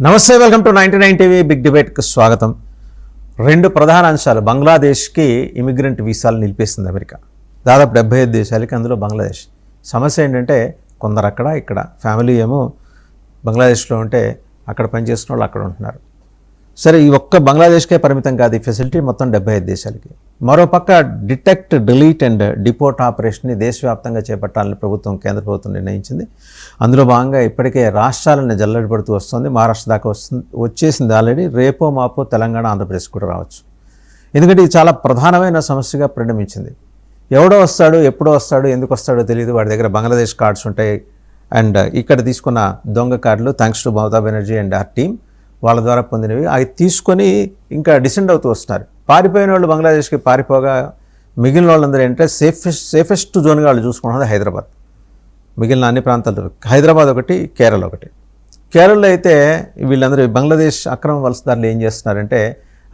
నమస్తే, welcome to 99 TV big డిబేట్కి స్వాగతం. రెండు ప్రధాన అంశాలు. బంగ్లాదేశ్కి ఇమిగ్రెంట్ వీసాలు నిలిపేసింది అమెరికా. దాదాపు 75 దేశాలకి, అందులో బంగ్లాదేశ్. సమస్య ఏంటంటే కొందరు అక్కడ ఇక్కడ ఫ్యామిలీ ఏమో బంగ్లాదేశ్లో ఉంటే అక్కడ పనిచేస్తున్న వాళ్ళు అక్కడ ఉంటున్నారు. సరే, ఈ ఒక్క బంగ్లాదేశ్కే పరిమితం కాదు ఈ ఫెసిలిటీ, మొత్తం 75 దేశాలకి. మరోపక్క డిటెక్ట్, డిలీట్ అండ్ డిపోర్ట్ ఆపరేషన్ని దేశవ్యాప్తంగా చేపట్టాలని కేంద్ర ప్రభుత్వం నిర్ణయించింది. అందులో భాగంగా ఇప్పటికే రాష్ట్రాలను జల్లెడపడుతూ వస్తుంది. మహారాష్ట్ర దాకా వచ్చేసింది ఆల్రెడీ. రేపో మాపో తెలంగాణ, ఆంధ్రప్రదేశ్ కూడా రావచ్చు. ఎందుకంటే ఇది చాలా ప్రధానమైన సమస్యగా పరిణమించింది. ఎవడో వస్తాడు, ఎప్పుడో వస్తాడు, ఎందుకు వస్తాడో తెలియదు. వాడి దగ్గర బంగ్లాదేశ్ కార్డ్స్ ఉంటాయి అండ్ ఇక్కడ తీసుకున్న దొంగ కార్డులు, thanks to Mamata Banerjee and our team, వాళ్ళ ద్వారా పొందినవి అవి తీసుకొని ఇంకా డిసెండ్ అవుతూ వస్తున్నారు. పారిపోయిన వాళ్ళు బంగ్లాదేశ్కి పారిపోగా మిగిలిన వాళ్ళందరూ ఏంటంటే సేఫెస్ట్ జోన్గా వాళ్ళు చూసుకుంటున్నది హైదరాబాద్. మిగిలిన అన్ని ప్రాంతాలు, హైదరాబాద్ ఒకటి, కేరళ ఒకటి. కేరళలో అయితే వీళ్ళందరూ బంగ్లాదేశ్ అక్రమ వలసదారులు ఏం చేస్తున్నారంటే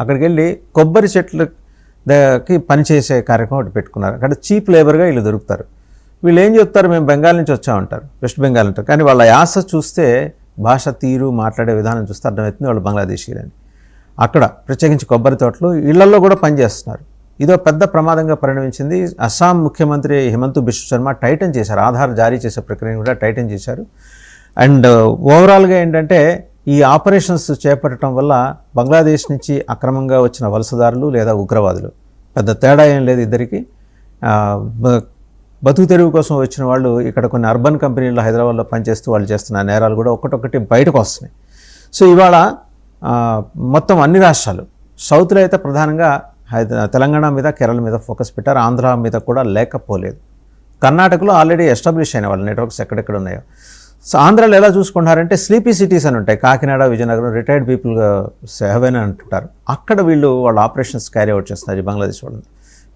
అక్కడికి వెళ్ళి కొబ్బరి చెట్లకి పనిచేసే కార్యక్రమం ఒకటి పెట్టుకున్నారు. అక్కడ చీప్ లేబర్గా వీళ్ళు దొరుకుతారు. వీళ్ళు ఏం చెప్తారు, మేము బెంగాల్ నుంచి వచ్చామంటారు, వెస్ట్ బెంగాల్ అంటారు. కానీ వాళ్ళ యాస చూస్తే, భాష తీరు, మాట్లాడే విధానం చూస్తే అర్థమవుతుంది వాళ్ళు బంగ్లాదేశీయులని. అక్కడ ప్రత్యేకించి కొబ్బరి తోటలు, ఇళ్లలో కూడా పనిచేస్తున్నారు. ఇదో పెద్ద ప్రమాదంగా పరిణమించింది. అస్సాం ముఖ్యమంత్రి హిమంత బిశ్వ శర్మ టైటన్ చేశారు, ఆధార్ జారీ చేసే ప్రక్రియను కూడా టైటన్ చేశారు. అండ్ ఓవరాల్గా ఏంటంటే ఈ ఆపరేషన్స్ చేపట్టడం వల్ల బంగ్లాదేశ్ నుంచి అక్రమంగా వచ్చిన వలసదారులు లేదా ఉగ్రవాదులు, పెద్ద తేడా ఏం లేదు ఇద్దరికి. బతుకు తెరువు కోసం వచ్చిన వాళ్ళు ఇక్కడ కొన్ని అర్బన్ కంపెనీల్లో హైదరాబాద్లో పనిచేస్తూ వాళ్ళు చేస్తున్న నేరాలు కూడా ఒక్కొక్కటి బయటకు వస్తున్నాయి. సో ఇవాళ మొత్తం అన్ని రాష్ట్రాలు, సౌత్లో అయితే ప్రధానంగా తెలంగాణ మీద, కేరళ మీద ఫోకస్ పెట్టారు. ఆంధ్ర మీద కూడా లేకపోలేదు. కర్ణాటకలో ఆల్రెడీ ఎస్టాబ్లిష్ అయిన వాళ్ళ నెట్వర్క్స్ ఎక్కడెక్కడ ఉన్నాయో. సో ఆంధ్రాలో ఎలా చూసుకుంటారంటే స్లీపీ సిటీస్ అని ఉంటాయి, కాకినాడ, విజయనగరం, రిటైర్డ్ పీపుల్ సెహెవెన్ అని అంటుంటారు. అక్కడ వాళ్ళ ఆపరేషన్స్ క్యారీ అవుట్ చేస్తున్నారు ఈ బంగ్లాదేశ్ వాళ్ళని.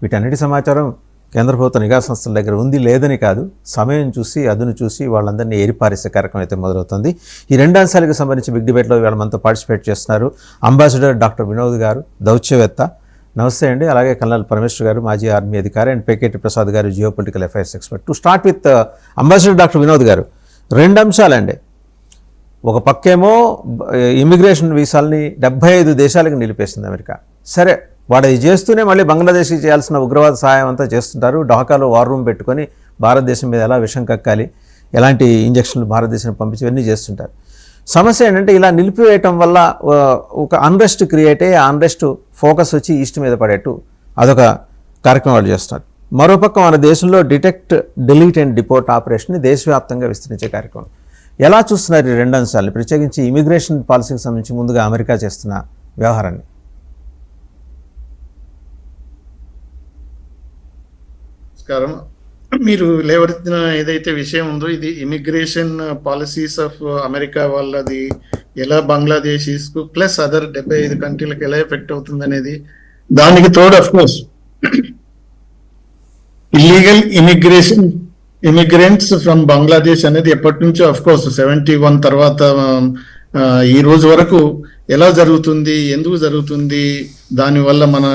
వీటన్నిటి సమాచారం కేంద్ర ప్రభుత్వ నిఘా సంస్థల దగ్గర ఉంది, లేదని కాదు. సమయం చూసి, అదును చూసి వాళ్ళందరినీ ఏరిపారేసే కార్యక్రమం అయితే మొదలవుతుంది. ఈ రెండు అంశాలకు సంబంధించి బిగ్ డిబేట్లో వీళ్ళ మనతో పార్టిసిపేట్ చేస్తున్నారు అంబాసిడర్ డాక్టర్ వినోద్ గారు, దౌత్యవేత్త. నమస్తే అండి. అలాగే కల్నల్ పరమేశ్వర్ గారు, మాజీ ఆర్మీ అధికారి, అండ్ పేకేటి ప్రసాద్ గారు, geo political affairs expert. To start with ambassador doctor Vinod గారు, రెండు అంశాలండి. ఒక పక్కేమో ఇమిగ్రేషన్ వీసాలని 75 దేశాలకు నిలిపేసింది అమెరికా. సరే, వాడు ఇది చేస్తూనే మళ్ళీ బంగ్లాదేశ్కి చేయాల్సిన ఉగ్రవాద సహాయం అంతా చేస్తుంటారు. ఢాకాలో వార్ రూమ్ పెట్టుకొని భారతదేశం మీద ఎలా విషం కక్కాలి, ఎలాంటి ఇంజక్షన్లు భారతదేశానికి పంపించి ఇవన్నీ చేస్తుంటారు. సమస్య ఏంటంటే ఇలా నిలిపివేయటం వల్ల ఒక అన్రెస్ట్ క్రియేట్ అయ్యి, ఆ అన్రెస్ట్ ఫోకస్ వచ్చి ఈస్ట్ మీద పడేట్టు అదొక కార్యక్రమం వాళ్ళు చేస్తున్నారు. మరోపక్క మన దేశంలో డిటెక్ట్, డిలీట్ అండ్ డిపోర్ట్ ఆపరేషన్ని దేశవ్యాప్తంగా విస్తరించే కార్యక్రమం. ఎలా చూస్తున్నారు ఈ రెండు అంశాలని, ప్రత్యేకించి ఇమిగ్రేషన్ పాలసీకి సంబంధించి ముందుగా అమెరికా చేస్తున్న వ్యవహారాన్ని? నమస్కారం. మీరు లేవనెత్తిన ఏదైతే విషయం ఉందో, ఇది ఇమిగ్రేషన్ పాలసీస్ ఆఫ్ అమెరికా వాళ్ళది ఎలా బంగ్లాదేశీస్కు ప్లస్ అదర్ 75 కంట్రీలకు ఎలా ఎఫెక్ట్ అవుతుంది అనేది, దానికి తోడు of course illegal immigrants from Bangladesh అనేది ఎప్పటి నుంచో అఫ్ కోర్స్ 71 తర్వాత ఈ రోజు వరకు ఎలా జరుగుతుంది, ఎందుకు జరుగుతుంది, దానివల్ల మన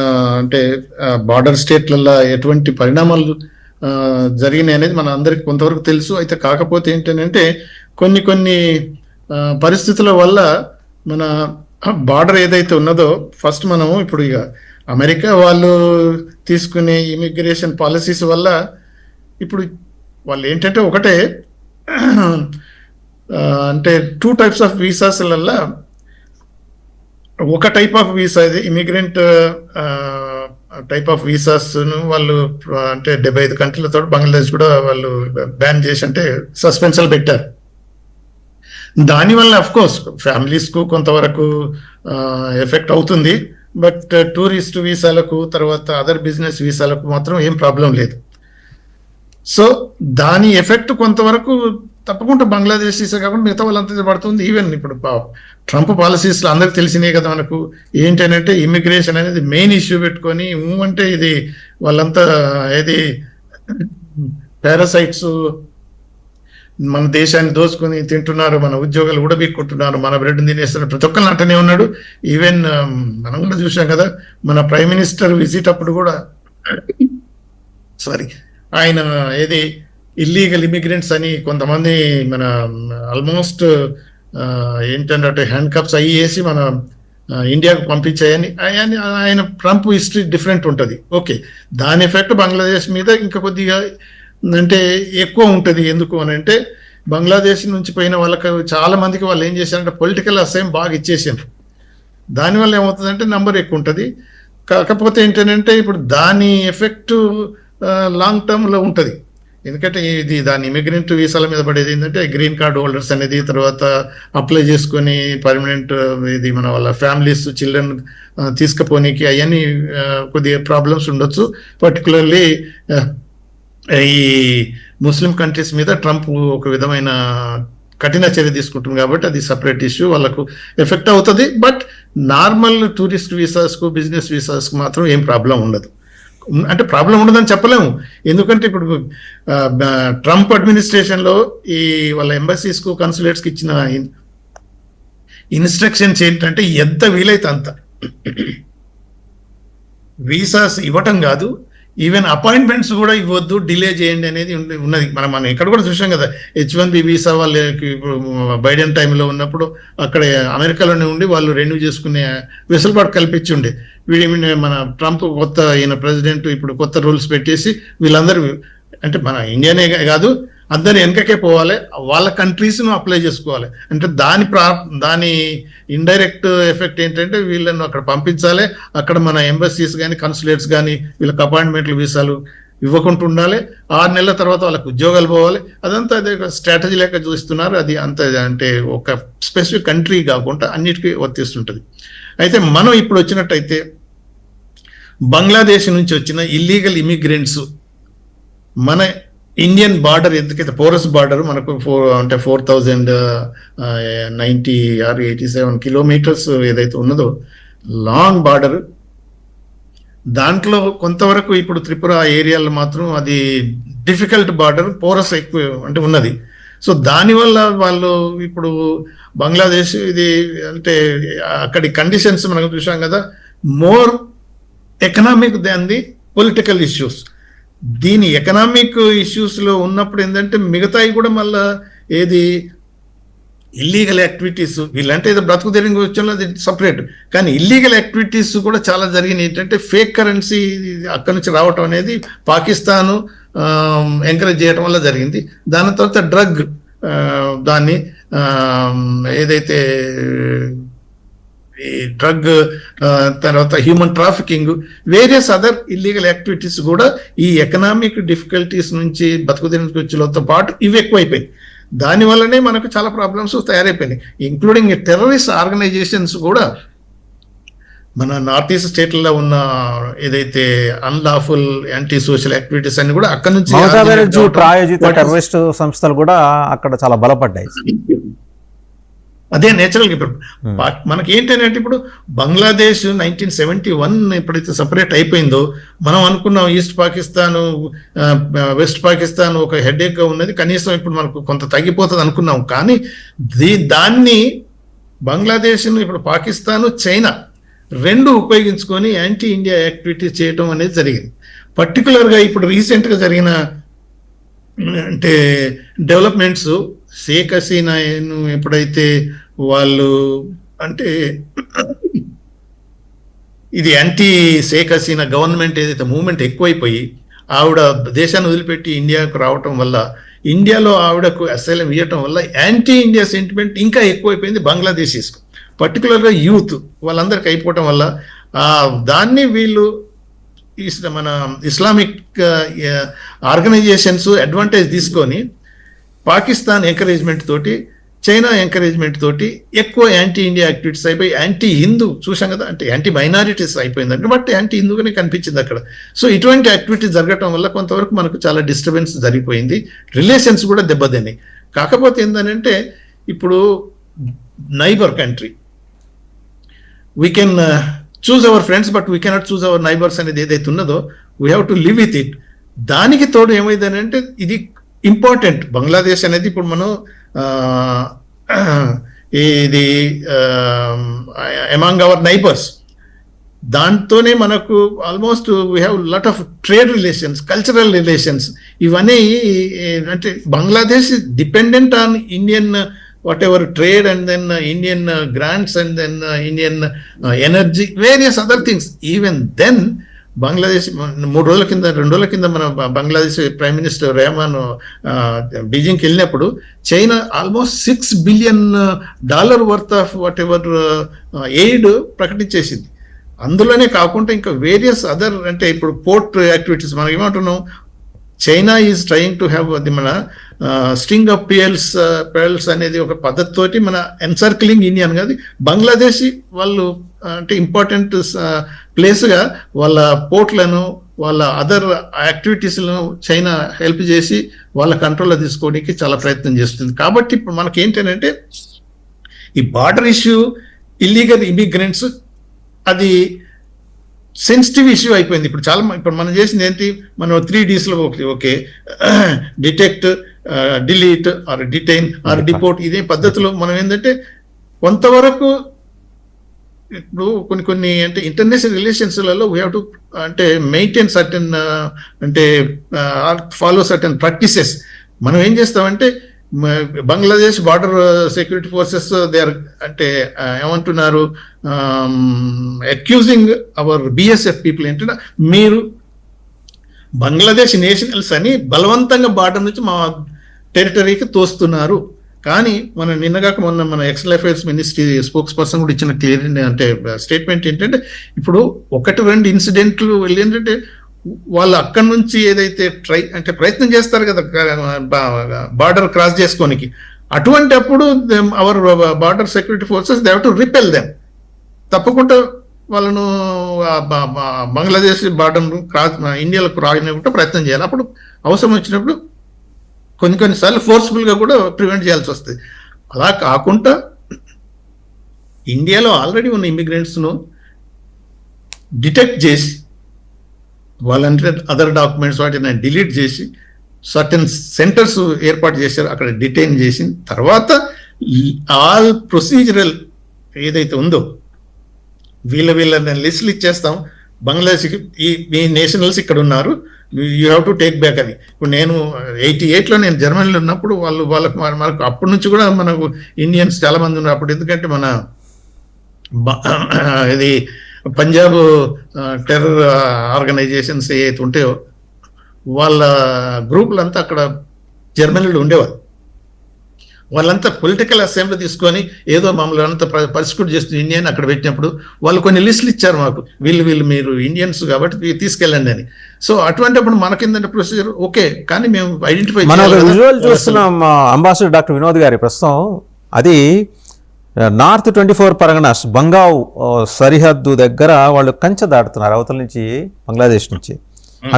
అంటే బార్డర్ స్టేట్లలో ఎటువంటి పరిణామాలు జరిగినాయి అనేది మన అందరికి కొంతవరకు తెలుసు. అయితే కాకపోతే ఏంటంటే కొన్ని పరిస్థితుల వల్ల మన బార్డర్ ఏదైతే ఉన్నదో, ఫస్ట్ మనము ఇప్పుడు ఇక అమెరికా వాళ్ళు తీసుకునే ఇమిగ్రేషన్ పాలసీస్ వల్ల ఇప్పుడు వాళ్ళు ఏంటంటే ఒకటే అంటే 2 types ఆఫ్ వీసాస్లల్లా ఒక టైప్ ఆఫ్ వీసా, ఇది ఇమిగ్రెంట్ టైప్ ఆఫ్ వీసాస్ను వాళ్ళు అంటే 75 కంట్రీలతో బంగ్లాదేశ్ కూడా వాళ్ళు బ్యాన్ చేసి అంటే సస్పెన్షన్ పెట్టారు. దానివల్ల అఫ్ కోర్స్ ఫ్యామిలీస్కు కొంతవరకు ఎఫెక్ట్ అవుతుంది. బట్ టూరిస్ట్ వీసాలకు, తర్వాత అదర్ బిజినెస్ వీసాలకు మాత్రం ఏం ప్రాబ్లం లేదు. సో దాని ఎఫెక్ట్ కొంతవరకు తప్పకుండా బంగ్లాదేశీసే కాకుండా మిగతా వాళ్ళంతా పడుతుంది. ఈవెన్ ఇప్పుడు ట్రంప్ పాలసీస్లో అందరికి తెలిసినాయి కదా మనకు, ఏంటంటే ఇమిగ్రేషన్ అనేది మెయిన్ ఇష్యూ పెట్టుకొని అంటే ఇది వాళ్ళంతా ఏది పారాసైట్స్ మన దేశాన్ని దోచుకొని తింటున్నారు, మన ఉద్యోగాలు కూడా బీక్కుంటున్నారు, మన బ్రెడ్ తినేస్తున్నారు, ప్రతి ఒక్కరిని అంటనే ఉన్నాడు. ఈవెన్ మనం కూడా చూసాం కదా, మన ప్రైమ్ మినిస్టర్ విజిట్ అప్పుడు కూడా ఆయన ఏది ఇల్లీగల్ ఇమిగ్రెంట్స్ అని కొంతమంది మన ఆల్మోస్ట్ ఏంటంటే హ్యాండ్ కప్స్ అవి వేసి మన ఇండియాకు పంపించాయని ఆయన ట్రంప్ హిస్టరీ డిఫరెంట్ ఉంటుంది. ఓకే, దాని ఎఫెక్ట్ బంగ్లాదేశ్ మీద ఇంకా కొద్దిగా అంటే ఎక్కువ ఉంటుంది. ఎందుకు అని అంటే బంగ్లాదేశ్ నుంచి పోయిన వాళ్ళకి చాలా మందికి వాళ్ళు ఏం చేశారంటే పొలిటికల్ అసైన్ బాగా ఇచ్చేసారు. దానివల్ల ఏమవుతుందంటే నంబర్ ఎక్కువ ఉంటుంది. కాకపోతే ఏంటంటే ఇప్పుడు దాని ఎఫెక్ట్ లాంగ్ టర్మ్లో ఉంటుంది. ఎందుకంటే ఇది దాని ఇమిగ్రెంట్ వీసాల మీద పడేది ఏంటంటే గ్రీన్ కార్డ్ హోల్డర్స్ అనేది తర్వాత అప్లై చేసుకొని పర్మనెంట్ ఇది మన వాళ్ళ ఫ్యామిలీస్ చిల్డ్రన్ తీసుకుపోనీకి అవన్నీ కొద్దిగా ప్రాబ్లమ్స్ ఉండొచ్చు. పర్టికులర్లీ ఈ ముస్లిం కంట్రీస్ మీద ట్రంప్ ఒక విధమైన కఠిన చర్య తీసుకుంటుంది కాబట్టి అది సపరేట్ ఇష్యూ, వాళ్ళకు ఎఫెక్ట్ అవుతుంది. బట్ నార్మల్ టూరిస్ట్ వీసాస్కు బిజినెస్ వీసాస్కు మాత్రం ఏం ప్రాబ్లం ఉండదు. అంటే ప్రాబ్లం ఉండదని చెప్పలేము, ఎందుకంటే ఇప్పుడు ట్రంప్ అడ్మినిస్ట్రేషన్లో ఈ వాళ్ళ ఎంబసీస్కు కన్సులేట్స్కి ఇచ్చిన ఇన్స్ట్రక్షన్స్ ఏంటంటే ఎంత వీలైతే అంత వీసాస్ ఇవ్వటం కాదు, ఈవెన్ అపాయింట్మెంట్స్ కూడా ఇవ్వద్దు, డిలే చేయండి అనేది ఉన్నది. మనం ఇక్కడ కూడా చూసాం కదా, H1B వీసా వాళ్ళకి బైడెన్ టైంలో ఉన్నప్పుడు అక్కడ అమెరికాలోనే ఉండి వాళ్ళు రెన్యూ చేసుకునే వెసులుబాటు కల్పించి ఉండే. మన ట్రంప్ కొత్త ఈయన ప్రెసిడెంట్ ఇప్పుడు కొత్త రూల్స్ పెట్టేసి వీళ్ళందరూ అంటే మన ఇండియానే కాదు అందరు వెనకకే పోవాలి, వాళ్ళ కంట్రీస్ను అప్లై చేసుకోవాలి. అంటే దాని ఇండైరెక్ట్ ఎఫెక్ట్ ఏంటంటే వీళ్ళను అక్కడ పంపించాలి, అక్కడ మన ఎంబసీస్ కానీ కన్సులేట్స్ కానీ వీళ్ళకి అపాయింట్మెంట్లు వీసాలు ఇవ్వకుండా ఉండాలి. 6 నెలల తర్వాత వాళ్ళకి ఉద్యోగాలు పోవాలి. అదంతా అదే స్ట్రాటజీ లేక చూస్తున్నారు. అది అంత అంటే ఒక స్పెసిఫిక్ కంట్రీ కాకుండా అన్నిటికీ వర్తిస్తుంటుంది. అయితే మనం ఇప్పుడు వచ్చినట్టయితే బంగ్లాదేశ్ నుంచి వచ్చిన ఇల్లీగల్ ఇమిగ్రెంట్స్ మన ఇండియన్ బార్డర్ ఎందుకైతే పోరస్ బార్డర్ మనకు 4090 or 87 కిలోమీటర్స్ ఏదైతే ఉన్నదో లాంగ్ బార్డర్, దాంట్లో కొంతవరకు ఇప్పుడు త్రిపుర ఏరియాలో మాత్రం అది డిఫికల్ట్ బార్డర్, పోరస్ ఎక్కువ అంటే ఉన్నది. సో దానివల్ల వాళ్ళు ఇప్పుడు బంగ్లాదేశ్ ఇది అంటే అక్కడి కండిషన్స్ మనం చూసాం కదా, more economic than the political issues. దీని ఎకనామిక్ ఇష్యూస్లో ఉన్నప్పుడు ఏంటంటే మిగతాయి కూడా మళ్ళా ఏది ఇల్లీగల్ యాక్టివిటీస్ వీళ్ళంటే ఏదో బ్రతుకు తెరిగి వచ్చేలా అది సపరేట్, కానీ ఇల్లీగల్ యాక్టివిటీస్ కూడా చాలా జరిగినాయి. ఏంటంటే ఫేక్ కరెన్సీ అక్కడి నుంచి రావటం అనేది పాకిస్తాను ఎంకరేజ్ చేయడం వల్ల జరిగింది. దాని తర్వాత డ్రగ్ దాన్ని ఏదైతే ఈ డ్రగ్ తర్వాత human trafficking various other illegal activities కూడా ఈ ఎకనామిక్ డిఫికల్టీస్ నుంచి బతుకుదిరితో పాటు ఇవి ఎక్కువైపోయాయి. దానివల్లనే మనకు చాలా ప్రాబ్లమ్స్ తయారైపోయినాయి, ఇంక్లూడింగ్ టెర్రరిస్ట్ ఆర్గనైజేషన్స్ కూడా మన నార్త్ ఈస్ట్ స్టేట్లలో ఉన్న ఏదైతే అన్లాఫుల్ యాంటీ సోషల్ యాక్టివిటీస్ అన్ని కూడా అక్కడ నుంచి ప్రాయోజిత టెర్రరిస్ట్ సంస్థలు కూడా అక్కడ చాలా బలపడ్డాయి. అదే నేచురల్గా ఇప్పుడు మనకి ఏంటంటే ఇప్పుడు బంగ్లాదేశ్ 1971 ఎప్పుడైతే సపరేట్ అయిపోయిందో మనం అనుకున్నాం ఈస్ట్ పాకిస్తాన్ వెస్ట్ పాకిస్తాన్ ఒక హెడేక్గా ఉన్నది, కనీసం ఇప్పుడు మనకు కొంత తగ్గిపోతుంది అనుకున్నాం. కానీ దాన్ని బంగ్లాదేశ్ను ఇప్పుడు పాకిస్తాన్ చైనా రెండు ఉపయోగించుకొని యాంటీ ఇండియా యాక్టివిటీ చేయడం అనేది జరిగింది. పర్టికులర్గా ఇప్పుడు రీసెంట్గా జరిగిన అంటే డెవలప్మెంట్స్, షేక్ హసీనాను ఎప్పుడైతే వాళ్ళు అంటే ఇది యాంటీ షేక్ హసీనా గవర్నమెంట్ ఏదైతే మూవ్మెంట్ ఎక్కువైపోయి ఆవిడ దేశాన్ని వదిలిపెట్టి ఇండియాకు రావటం వల్ల, ఇండియాలో ఆవిడకు అసైలం ఇవ్వటం వల్ల యాంటీ ఇండియా సెంటిమెంట్ ఇంకా ఎక్కువైపోయింది బంగ్లాదేశీస్కు, పర్టికులర్గా యూత్ వాళ్ళందరికీ అయిపోవటం వల్ల దాన్ని వీళ్ళు మన ఇస్లామిక్ ఆర్గనైజేషన్స్ అడ్వాంటేజ్ తీసుకొని పాకిస్తాన్ ఎంకరేజ్మెంట్ తోటి చైనా ఎంకరేజ్మెంట్ తోటి ఎక్కువ యాంటీ ఇండియా యాక్టివిటీస్ అయిపోయి యాంటీ హిందూ చూసాం కదా, అంటే యాంటీ మైనారిటీస్ అయిపోయిందంటే బట్ యాంటీ హిందూగానే కనిపించింది అక్కడ. సో ఇటువంటి యాక్టివిటీస్ జరగటం వల్ల కొంతవరకు మనకు చాలా డిస్టర్బెన్స్ జరిగిపోయింది, రిలేషన్స్ కూడా దెబ్బతిన్నాయి. కాకపోతే ఏంటంటే ఇప్పుడు neighbour country we can choose our friends but we cannot choose our neighbours అనేది ఏదైతే ఉన్నదో we have to live with it. దానికి తోడు ఏమైందనంటే ఇది ఇంపార్టెంట్ బంగ్లాదేశ్ అనేది ఇప్పుడు మనం ఇది అమాంగ్ అవర్ నైబర్స్, దాంతోనే మనకు almost we have lot of trade relations, cultural relations, ఇవన్నీ అంటే Bangladesh dependent on Indian whatever trade, and then Indian grants, and then Indian energy, various other things. Even then, Bangladesh 2 రోజుల కింద మన బంగ్లాదేశ్ ప్రైమ్ మినిస్టర్ రెహమాన్ బీజింగ్కి వెళ్ళినప్పుడు China almost $6 billion worth of whatever aid ప్రకటించేసింది. అందులోనే కాకుండా ఇంకా వేరియస్ అదర్, అంటే ఇప్పుడు పోర్ట్ యాక్టివిటీస్ మనం ఏమంటున్నాం, China is trying to have అది మన స్ట్రింగ్ ఆఫ్ పెరల్స్ అనేది ఒక పద్ధతితోటి మన ఎన్సర్క్లింగ్ ఇండియా కాదు, బంగ్లాదేశ్ వాళ్ళు అంటే ఇంపార్టెంట్ ప్లేస్గా వాళ్ళ పోర్ట్లను, వాళ్ళ అదర్ యాక్టివిటీస్లను చైనా హెల్ప్ చేసి వాళ్ళ కంట్రోల్లో తీసుకోవడానికి చాలా ప్రయత్నం చేస్తుంది. కాబట్టి ఇప్పుడు మనకి ఏంటంటే ఈ బార్డర్ ఇష్యూ, ఇల్లీగల్ ఇమిగ్రెంట్స్, అది సెన్సిటివ్ ఇష్యూ అయిపోయింది. ఇప్పుడు మనం చేసింది ఏంటి, మనం 3Ds లో okay detect, delete or detain or deport, ఇదే పద్ధతిలో మనం ఏంటంటే కొంతవరకు ఇప్పుడు కొన్ని అంటే ఇంటర్నేషనల్ రిలేషన్స్లలో వీ హ్యావ్ టు అంటే మెయింటైన్ సర్టన్ అంటే ఫాలో సర్టన్ ప్రాక్టీసెస్. మనం ఏం చేస్తామంటే Bangladesh border security forces they are అంటే ఏమంటున్నారు, అక్యూజింగ్ అవర్ BSF పీపుల్ ఏంటంటే మీరు బంగ్లాదేశ్ నేషనల్స్ అని బలవంతంగా బార్డర్ నుంచి మా టెరిటరీకి తోస్తున్నారు. కానీ మన నిన్నగాక మొన్న మన external affairs ministry spokes person కూడా ఇచ్చిన క్లియర్ అంటే స్టేట్మెంట్ ఏంటంటే ఇప్పుడు 1-2 ఇన్సిడెంట్లు ఏంటంటే వాళ్ళు అక్కడి నుంచి ఏదైతే ప్రయత్నం చేస్తారు కదా బార్డర్ క్రాస్ చేసుకోనికి, అటువంటి అప్పుడు our border security forces they have to repel them. తప్పకుండా వాళ్ళను బంగ్లాదేశ్ బార్డర్ క్రాస్ ఇండియాలోకి రానివ్వకుండా ప్రయత్నం చేయాలి. అప్పుడు అవసరం వచ్చినప్పుడు కొన్నిసార్లు ఫోర్స్ఫుల్గా కూడా ప్రివెంట్ చేయాల్సి వస్తుంది. అలా కాకుండా ఇండియాలో ఆల్రెడీ ఉన్న ఇమిగ్రెంట్స్ను డిటెక్ట్ చేసి వాళ్ళంటే అదర్ డాక్యుమెంట్స్ వాటిని డిలీట్ చేసి సర్టన్ సెంటర్స్ ఏర్పాటు చేశారు, అక్కడ డిటైన్ చేసిన తర్వాత ఆల్ ప్రొసీజరల్ ఏదైతే ఉందో వీళ్ళ లిస్టులు ఇచ్చేస్తాం బంగ్లాదేశ్కి, మీ నేషనల్స్ ఇక్కడ ఉన్నారు, you have to take back అని. ఇప్పుడు నేను 88లో నేను జర్మనీలో ఉన్నప్పుడు వాళ్ళకి మనకు అప్పటి నుంచి కూడా మనకు ఇండియన్స్ చాలా మంది ఉన్నారు అప్పుడు. ఎందుకంటే మన ఇది పంజాబ్ టెర్రర్ ఆర్గనైజేషన్స్ ఏవైతే ఉంటాయో వాళ్ళ గ్రూపులంతా అక్కడ జర్మనీలో ఉండేవారు. వాళ్ళంతా పొలిటికల్ అసెంబ్లీ తీసుకొని ఏదో మమ్మల్ని అంతా పర్సిక్యూట్ చేస్తున్న ఇండియన్ అక్కడ పెట్టినప్పుడు వాళ్ళు కొన్ని లిస్టులు ఇచ్చారు మాకు, వీళ్ళు మీరు ఇండియన్స్ కాబట్టి తీసుకెళ్ళండి అని. సో అటువంటిప్పుడు మనకిందంటే ప్రొసీజర్ ఓకే, కానీ మేము ఐడెంటిఫై విజువల్ చూస్తున్నాం. అంబాసిడర్ డాక్టర్ వినోద్ గారి ప్రస్తుతం అది నార్త్ 24 పరగనాస్ బంగావ్ సరిహద్దు దగ్గర వాళ్ళు కంచె దాటుతున్నారు, అవతల నుంచి బంగ్లాదేశ్ నుంచి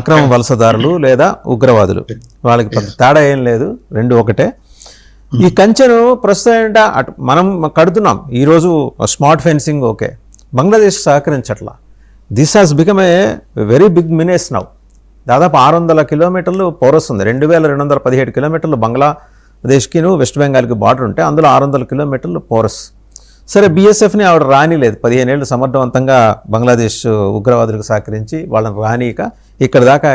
అక్రమ వలసదారులు లేదా ఉగ్రవాదులు. వాళ్ళకి పెద్ద తేడా ఏం లేదు, రెండు ఒకటే. ఈ కంచెను ప్రస్తుతం ఏంటంటే మనం కడుతున్నాం ఈరోజు స్మార్ట్ ఫెన్సింగ్ ఓకే, బంగ్లాదేశ్ సహకరించట్లా. This has become a very big menace now. దాదాపు 600 కిలోమీటర్లు పౌరస్ ఉంది, 2217 కిలోమీటర్లు బంగ్లాదేశ్కి వెస్ట్ బెంగాల్కి బార్డర్ ఉంటే అందులో 600 కిలోమీటర్లు పౌరస్. సరే BSFని ఆవిడ రానిలేదు, 15 ఏళ్ళు సమర్థవంతంగా బంగ్లాదేశ్ ఉగ్రవాదులకు సహకరించి వాళ్ళని రానియక ఇక్కడ దాకా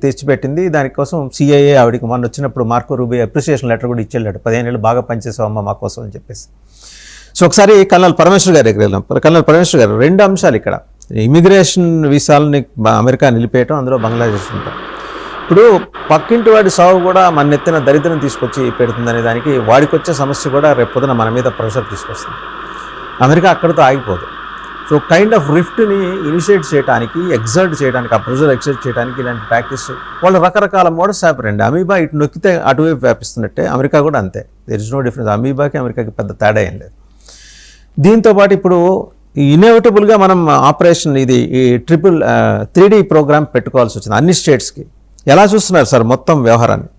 తెచ్చిపెట్టింది. దానికోసం CIA ఆవిడకి మొన్న వచ్చినప్పుడు మార్కో రూబియో అప్రిసియేషన్ లెటర్ కూడా ఇచ్చేళ్ళాడు, 15 ఏళ్ళు బాగా పనిచేసావమ్మా మా కోసం అని చెప్పేసి. సో ఒకసారి కల్నల్ పరమేశ్వర్ గారి దగ్గర వెళ్ళాం. కల్నల్ పరమేశ్వర్ గారు, 2 అంశాలు ఇక్కడ, ఇమిగ్రేషన్ వీసాలని అమెరికా నిలిపేయటం, అందులో బంగ్లాదేశ్ ఉంటాం. ఇప్పుడు పక్కింటి వాడి సాగు కూడా మన నెత్తిన దరిద్రం తీసుకొచ్చి పెడుతుందనే దానికి వాడికి వచ్చే సమస్య కూడా రేపొద్దున మన మీద ప్రెషర్ తీసుకొస్తుంది. అమెరికా అక్కడితో ఆగిపోదు. సో కైండ్ ఆఫ్ రిఫ్ట్ని ఇనిషియేట్ చేయడానికి, ఎగ్జర్ట్ చేయడానికి, ఆ ప్రెషర్ ఎగ్జర్ట్ చేయడానికి ఇలాంటి ప్రాక్టీస్ వాళ్ళు రకరకాల మోడల్స్ వ్యాపారండి. అమీబా ఇటు నొక్కితే అటువైపు వ్యాపిస్తున్నట్టే అమెరికా కూడా అంతే. There is no difference. అమీబాకి అమెరికాకి పెద్ద తేడా ఏం లేదు. దీంతోపాటు ఇప్పుడు ఇన్ఎవిటబుల్గా మనం ఆపరేషన్ ఇది ఈ 3D ప్రోగ్రామ్ పెట్టుకోవాల్సి వచ్చింది అన్ని స్టేట్స్కి. ఎలా చూస్తున్నారు సార్ మొత్తం వ్యవహారాన్ని?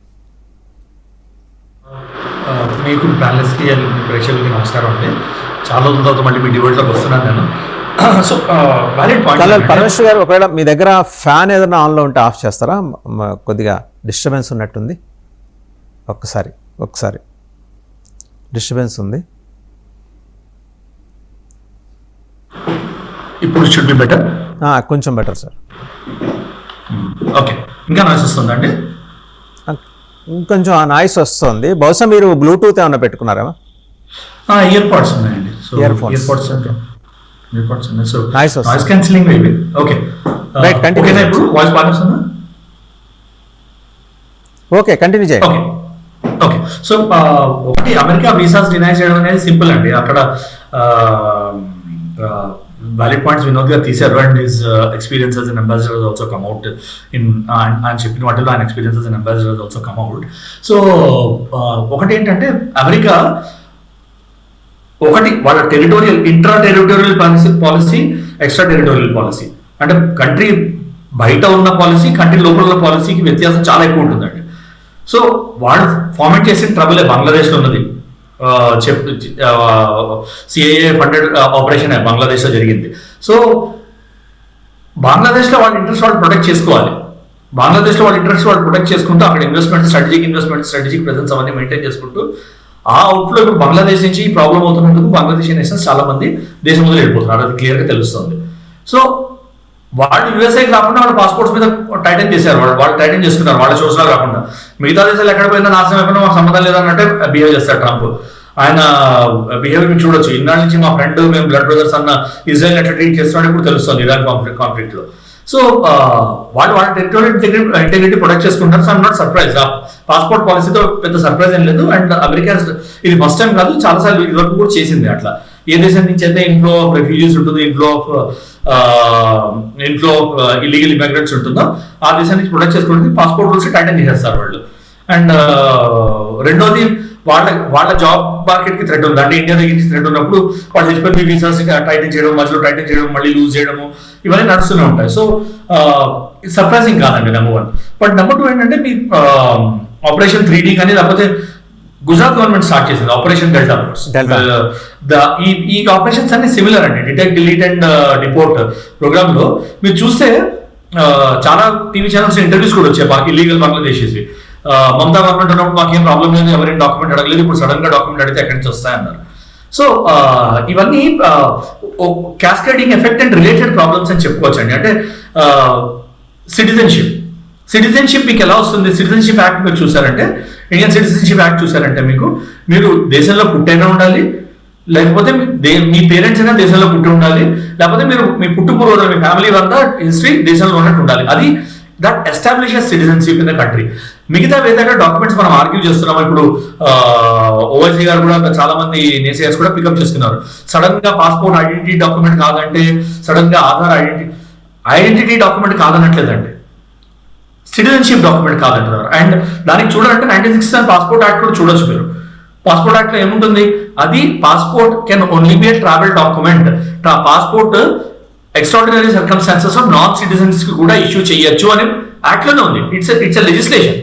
మీకు ప్యాలెస్కి ప్రేక్షకులకి నమస్కారం అండి. చాలా రోజుల తర్వాత మళ్ళీ మీ డిబేట్లోకి వస్తున్నాను నేను. So valid point. పరమేశ్వర్ గారు, ఒకవేళ మీ దగ్గర ఫ్యాన్ ఏదైనా ఆన్లో ఉంటే ఆఫ్ చేస్తారా? కొద్దిగా డిస్టర్బెన్స్ ఉన్నట్టుంది. ఒకసారి డిస్టర్బెన్స్ ఉంది. ఇప్పుడు షుడ్ బి బెటర్. కొంచెం బెటర్ సార్. ఓకే, ఇంకా నాయిస్ వస్తుందండి? ఇంకొంచెం ఆ నాయిస్ వస్తుంది. బహుశా మీరు బ్లూటూత్ ఏమన్నా పెట్టుకున్నారా? ఇయర్ పాడ్స్ ఉన్నాయండి. So Earphones. ఇయర్ పాడ్స్ ఉన్నాయి. సో Nice వస్తుంది. Noise cancelling maybe. Okay Right, continue. ఓకేనా ఇప్పుడు వాయిస్ బాగా వస్తుందా? ఓకే, కంటిన్యూ చేయండి. Okay okay. సో ఒకటి అమెరికా వీసాస్ డినై చేయడం అనేది సింపుల్ అండి. అక్కడ వ్యాలిడ్ పాయింట్స్ వినోద్ గారు తీశారు. And his experience as an ambassador has also come out in ఆయన చెప్పిన వాటిలో ఆయన experience as an ambassador has also come out. So ఒకటి ఏంటంటే అమెరికా ఒకటి వాళ్ళ territorial intra territorial policy, extra territorial policy, అంటే కంట్రీ బయట ఉన్న పాలసీ, కంట్రీ లోపల ఉన్న పాలసీకి వ్యత్యాసం చాలా ఎక్కువ ఉంటుందండి. సో వాళ్ళు ఫార్మేట్ చేసిన ట్రబులే బంగ్లాదేశ్లో ఉన్నది. సిఐఏ ఫండెడ్ ఆపరేషన్ బంగ్లాదేశ్లో జరిగింది. సో బంగ్లాదేశ్లో వాళ్ళ ఇంట్రెస్ట్ వాళ్ళు ప్రొటెక్ట్ చేసుకోవాలి. బంగ్లాదేశ్లో వాళ్ళ ఇంట్రెస్ట్ వాళ్ళు ప్రొటెక్ట్ చేసుకుంటూ అక్కడ స్ట్రాటజిక్ ప్రెజెన్స్ అవన్నీ మెయింటైన్ చేసుకుంటూ ఆ అవుట్లో ఇప్పుడు బంగ్లాదేశ్ నుంచి ప్రాబ్లం అవుతున్నందుకు బంగ్లాదేశ్ నేషన్స్ చాలా మంది దేశం మొదలు వెళ్ళిపోతున్నారు. అది క్లియర్గా తెలుస్తుంది. సో వాళ్ళు యూఎస్ఏకి రాకుండా వాళ్ళ పాస్పోర్ట్స్ మీద టైటన్ చేశారు. వాళ్ళు టైటన్ చేసుకున్నారు వాళ్ళ సోర్స్లో కాకుండా. మిగతా దేశాలు ఎక్కడ పోయినా నాశనం అయిపోయినా మాకు సంబంధం లేదన్నట్టే బిహేవ్ చేస్తారు ట్రంప్. ఆయన బిహేవియర్ మీరు చూడొచ్చు. ఇన్నాళ్ళ నుంచి మా ఫ్రెండ్ మేము బ్లడ్ బ్రదర్స్ అన్న ఇజ్రాయల్ ఎట్లా ట్రీట్ చేస్తున్నాడు ఇప్పుడు తెలుస్తుంది ఇరాన్ కాన్ఫ్లిక్ట్ లో. సో వాళ్ళు వాళ్ళ టెరిటోరియల్ ఇంటెగ్రిటీ ప్రొటెక్ట్ చేసుకుంటారు. So I'm not surprise. ఆ పాస్పోర్ట్ పాలసీతో పెద్ద సర్ప్రైజ్ ఏం లేదు. అండ్ అమెరికా ఇది ఫస్ట్ టైం కాదు, చాలాసార్లు ఇదివరకు కూడా చేసింది అట్లా. ఏ దేశం నుంచి అయితే ఇన్ఫ్లో ఆఫ్ రెఫ్యూజీస్ ఉంటుందో, ఇన్ఫ్లో ఆఫ్ ఇల్లీగల్ ఇమిగ్రెంట్స్ ఉంటుందో ఆ దేశానికి ప్రొటెక్ట్ చేసుకోవడానికి పాస్పోర్ట్ రూల్స్ టైటన్ చేసేస్తారు వాళ్ళు. అండ్ రెండోది వాళ్ళ జాబ్ మార్కెట్ కి థ్రెట్ ఉంది. అంటే ఇండియా దగ్గర థ్రెట్ ఉన్నప్పుడు వాళ్ళు హెచ్పీ వీసాస్ టైటన్ చేయడం, మధ్యలో టైటన్ చేయడం, మళ్ళీ లూజ్ చేయడము ఇవన్నీ నడుస్తూనే ఉంటాయి. సో సర్ప్రైజింగ్ కాదండి నెంబర్ 1. బట్ నెంబర్ 2 ఏంటంటే మీ ఆపరేషన్ 3D కానీ లేకపోతే గుజరాత్ గవర్నమెంట్ స్టార్ట్ చేసింది ఆపరేషన్ డెల్టా. ఈ ఆపరేషన్స్ అన్ని సిమిలర్ అండి. Detect, delete and deport programme లో మీరు చూస్తే చాలా టీవీ ఛానల్స్ ఇంటర్వ్యూస్ కూడా వచ్చాయి ఇల్లీగల్ బంగ్లాదేశీస్. మమతా గవర్నమెంట్ ఉన్నప్పుడు మాకేం ప్రాబ్లం లేదు, ఎవరైనా డాక్యుమెంట్ అడగలేదు, ఇప్పుడు సడన్ గా డాక్యుమెంట్ అడిగితే ఎక్కడి నుంచి వస్తాయన్నారు. సో ఇవన్నీ cascading effect and related problems అని చెప్పుకోవచ్చు అండి. అంటే సిటిజన్షిప్ మీకు ఎలా వస్తుంది? సిటిజన్షిప్ యాక్ట్ మీరు చూసారంటే, ఇండియన్ సిటిజన్షిప్ యాక్ట్ చూసారంటే మీరు దేశంలో పుట్టైనా ఉండాలి, లేకపోతే మీ పేరెంట్స్ అయినా దేశంలో పుట్టి ఉండాలి, లేకపోతే మీరు మీ పుట్టుపూర్వోత్తరం మీ ఫ్యామిలీ వద్ద హిస్టరీ దేశంలో ఉన్నట్టు ఉండాలి. అది that establishes citizenship in the country. మిగతా ఏదైనా డాక్యుమెంట్స్ మనం ఆర్గ్యూ చేస్తున్నాము. ఇప్పుడు ఓవైసీ గారు కూడా చాలా మంది నేసేయర్స్ కూడా పికప్ చేస్తున్నారు. సడన్ గా పాస్పోర్ట్ ఐడెంటిటీ డాక్యుమెంట్ కాదంటే, సడన్ గా ఆధార్ ఐడెంటిటీ డాక్యుమెంట్ కాదనట్లేదండి, సిటిజన్షిప్ డాక్యుమెంట్ కాదంటున్నారు. అండ్ దానికి చూడాలంటే 1967 పాస్పోర్ట్ యాక్ట్ కూడా చూడొచ్చు మీరు. పాస్పోర్ట్ యాక్ట్ లో ఏముంటుంది? అది passport can only be travel document. Passport extraordinary circumstances of non citizens కి కూడా ఇష్యూ చేయొచ్చు అని యాక్ట్ లోనే ఉంది. It's legislation.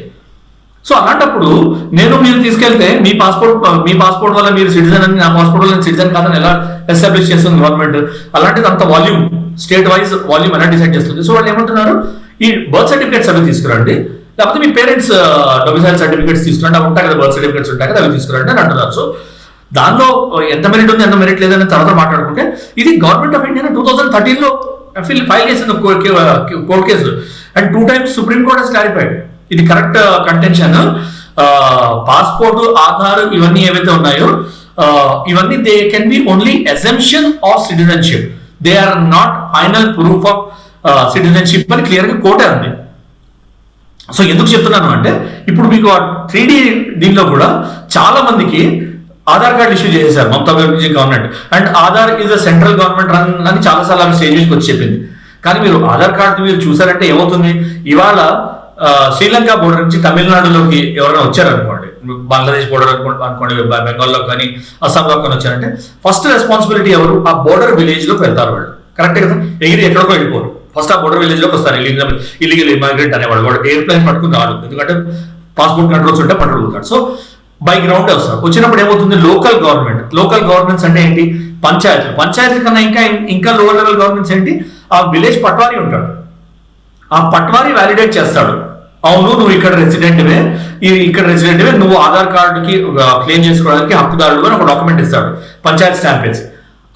సో అలాంటప్పుడు మీరు తీసుకెళ్తే మీ పాస్పోర్ట్ వల్ల మీరు సిటిజన్ అని, నా పాస్పోర్ట్ వల్ల సిటిజన్ కాదని ఎలా ఎస్టాబ్లిష్ చేస్తుంది గవర్నమెంట్? అలాంటిది అంత వాల్యూమ్, స్టేట్ వైజ్ వాల్యూమ్ ఎలా డిసైడ్ చేస్తుంది? సో వాళ్ళు ఏమంటున్నారు, ఈ బర్త్ సర్టిఫికేట్స్ అవి తీసుకురండి, లేకపోతే మీ పేరెంట్స్ డొమిసైల్ సర్టిఫికేట్స్ తీసుకురండి, అవి ఉంటాయి కదా, బర్త్ సర్టిఫికేట్స్ ఉంటాయి కదా, అవి తీసుకురండి అని అంటున్నారు. సో దానిలో ఎంత మెరిట్ ఉంది, ఎంత మెరిట్ లేదని తర్వాత మాట్లాడుకుంటే, ఇది గవర్నమెంట్ ఆఫ్ ఇండియా 2013 లో ఫైల్ చేసింది కోర్ట్ కేసులు. And 2 times supreme court he's clarified ఇది కరెక్ట్ కంటెన్షన్. పాస్పోర్ట్, ఆధార్ ఇవన్నీ ఏవైతే ఉన్నాయో ఇవన్నీ they can be only assumption of citizenship, they are not final proof of citizenship అని క్లియర్ గా కోర్టే ఉంది. సో ఎందుకు చెప్తున్నాను అంటే, ఇప్పుడు మీకు 3D దీనిలో కూడా చాలా మందికి ఆధార్ కార్డు ఇష్యూ చేసేసారు Mamata Banerjee government. And Aadhaar is a central government run అని చాలాసార్లు ఆమె స్టేజ్ మీదకి వచ్చి చెప్పింది. కానీ మీరు ఆధార్ కార్డు మీరు చూసారంటే ఏమవుతుంది, ఇవాళ శ్రీలంక బోర్డర్ నుంచి తమిళనాడులోకి ఎవరైనా వచ్చారనుకోండి, బంగ్లాదేశ్ బోర్డర్ అనుకోండి, బెంగాల్లో కానీ అస్సాంలో కానీ వచ్చారంటే ఫస్ట్ రెస్పాన్సిబిలిటీ ఎవరు? ఆ బోర్డర్ విలేజ్ లోకి వెళ్తారు వాళ్ళు. కరెక్టే కదా, ఎగిరి ఎక్కడికో వెళ్ళిపోరు, ఫస్ట్ ఆ బోర్డర్ విలేజ్ లోకి వస్తారు. ఇల్లీగల్ ఇమిగ్రెంట్ అనేవాడు వాడు ఎయిర్ప్లేన్ పట్టుకుని రాడు, ఎందుకంటే పాస్పోర్ట్ కంట్రోల్స్ ఉంటే పట్టుకుంటాడు. సో బై గ్రౌండ్ వస్తారు. వచ్చినప్పుడు ఏమవుతుంది, లోకల్ గవర్నమెంట్స్ అంటే ఏంటి? పంచాయతీ కన్నా ఇంకా లోవర్ లెవెల్ గవర్నమెంట్స్ ఏంటి? ఆ విలేజ్ పట్వారీ ఉంటాడు, ఆ పట్వారీ వ్యాలిడేట్ చేస్తాడు, అవును నువ్వు ఇక్కడ రెసిడెంట్వే, నువ్వు ఆధార్ కార్డుకి క్లెయిమ్ చేసుకోవడానికి హక్కుదారుడు అని ఒక డాక్యుమెంట్ ఇస్తాడు, పంచాయతీ స్టాంప్ వేసి.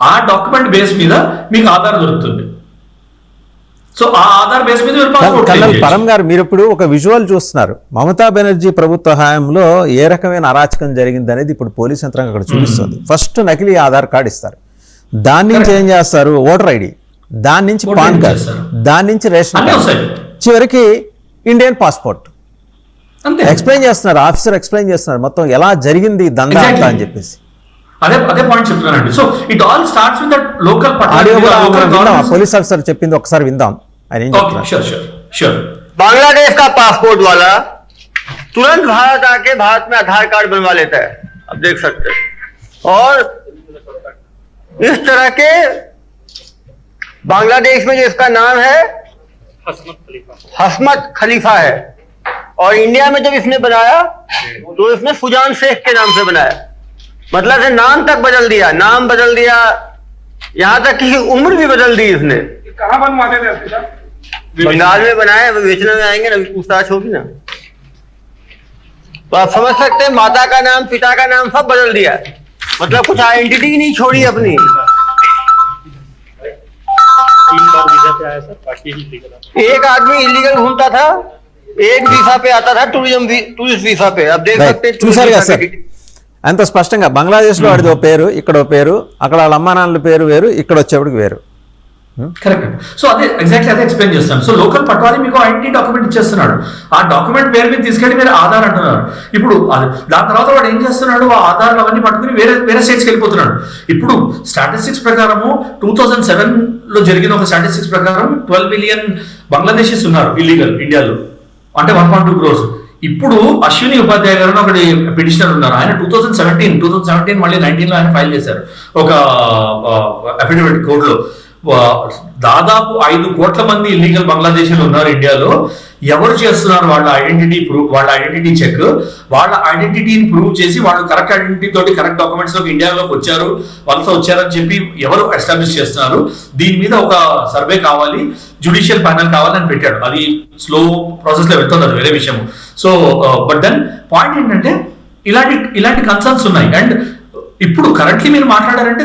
ఆ డాక్యుమెంట్ బేస్ మీద మీకు ఆధార్ దొరుకుతుంది. సో ఆ ఆధార్ బేస్ మీద మీరు పాస్పోర్ట్ కల్నల్ పరం గారు, మీరు ఇప్పుడు ఒక విజువల్ చూస్తున్నారు. మమతా బెనర్జీ ప్రభుత్వ హయాంలో ఏ రకమైన అరాచకం జరిగింది అనేది ఇప్పుడు పోలీస్ యంత్రాంగం అక్కడ చూపిస్తుంది. ఫస్ట్ నకిలీ ఆధార్ కార్డు ఇస్తారు, దాని నుంచి ఏం చేస్తారు ఓటర్ ఐడి, దాని నుంచి పాన్ కార్డ్, దాని నుంచి రేషన్ కార్డ్, చివరికి ఇండియన్ పాస్పోర్ట్. ఎక్స్ప్లెయిన్ చేస్తున్నారు, ఆఫీసర్ ఎక్స్ప్లెయిన్ చేస్తున్నారు మొత్తం ఎలా జరిగింది దందా అంతా అని చెప్పేసి. అదే పాయింట్ చెప్తున్నానండి. So it all starts with that local audio కూడా విందాం, పోలీస్ ఆఫీసర్ చెప్పింది ఒకసారి విందాం. ఆయన ఏం చెప్తున్నారు. बांग्लादेश का पासपोर्ट वाला तुरंत भारत आके भारत में आधार कार्ड बनवा लेता है, आप देख सकते हैं। और इस तरह के बांग्लादेश में जो इसका नाम है हसमत खलीफा है, और इंडिया में जब इसने बनाया तो इसने सुजान शेख के नाम से बनाया, मतलब से नाम तक बदल दिया, नाम बदल दिया, यहां तक कि उम्र भी बदल दी इसने। कहाँ बनवाते थे आपके? बंगाल में बनाए, बेचने में आएंगे ना, पूछताछ होगी ना, तो आप समझ सकते हैं माता का नाम पिता का नाम सब बदल दिया, मतलब कुछ आइडेंटिटी नहीं छोड़ी अपनी। 3 बार वीजा पे आया सर, बाकी इलीगल। एक आदमी इलीगल घूमता था, एक वीसा पे आता था, टूरिस्ट वीसा पे, आप देख सकते हैं। చూసారు కదా సార్, అంత స్పష్టంగా బంగ్లాదేశ్లో వాడిది ఓ పేరు, ఇక్కడ ఓ పేరు, అక్కడ వాళ్ళ అమ్మా నాన్నల పేరు వేరు, ఇక్కడ వచ్చేప్పటికి వేరు. కరెక్ట్. సో అదే ఎగ్జాక్ట్లీ అదే ఎక్స్ప్లెయిన్ చేస్తాను. సో లోకల్ పట్వారీ మీకు ఐడెంటిటీ డాక్యుమెంట్ ఇచ్చేస్తున్నాడు, ఆ డాక్యుమెంట్ పేరు మీద తీసుకెళ్ళి మీరు ఆధార్ అంటున్నారు. ఇప్పుడు దాని తర్వాత వాడు ఏం చేస్తున్నాడు, ఆ ఆధార్లు అవన్నీ పట్టుకుని వేరే స్టేట్స్కి వెళ్ళిపోతున్నాడు. ఇప్పుడు స్టాటిస్టిక్స్ ప్రకారము 2007 లో జరిగిన ఒక స్టాటిస్టిక్స్ ప్రకారం 12 మిలియన్ బంగ్లాదేశీస్ ఉన్నారు ఇల్లీగల్ ఇండియాలో, అంటే 1.2 crores. ఇప్పుడు అశ్విని ఉపాధ్యాయ గారు ఒకటి పిటిషనర్ ఉన్నారు, ఆయన 2017 మళ్ళీ 19 లో ఆయన ఫైల్ చేశారు ఒక అఫిడవిట్ కోర్టులో. దాదాపు 5 కోట్ల మంది ఇల్లీగల్ బంగ్లాదేశీలు ఉన్నారు ఇండియాలో. ఎవరు చేస్తున్నారు వాళ్ళ ఐడెంటిటీ చెక్, వాళ్ళ ఐడెంటిటీని ప్రూవ్ చేసి వాళ్ళు కరెక్ట్ ఐడెంటిటీ తోటి కరెక్ట్ డాక్యుమెంట్స్ లోకి ఇండియాలోకి వచ్చారు, వాళ్ళతో వచ్చారని చెప్పి ఎవరు ఎస్టాబ్లిష్ చేస్తున్నారు. దీని మీద ఒక సర్వే కావాలి, జ్యుడిషియల్ ప్యానల్ కావాలని పెట్టాడు. అది స్లో ప్రాసెస్ లో వెళ్తుంది, అది వేరే విషయం. సో బట్ దెన్ పాయింట్ ఏంటంటే ఇలాంటి కన్సర్న్స్ ఉన్నాయి. అండ్ ఇప్పుడు కరెంట్లీ మీరు మాట్లాడారంటే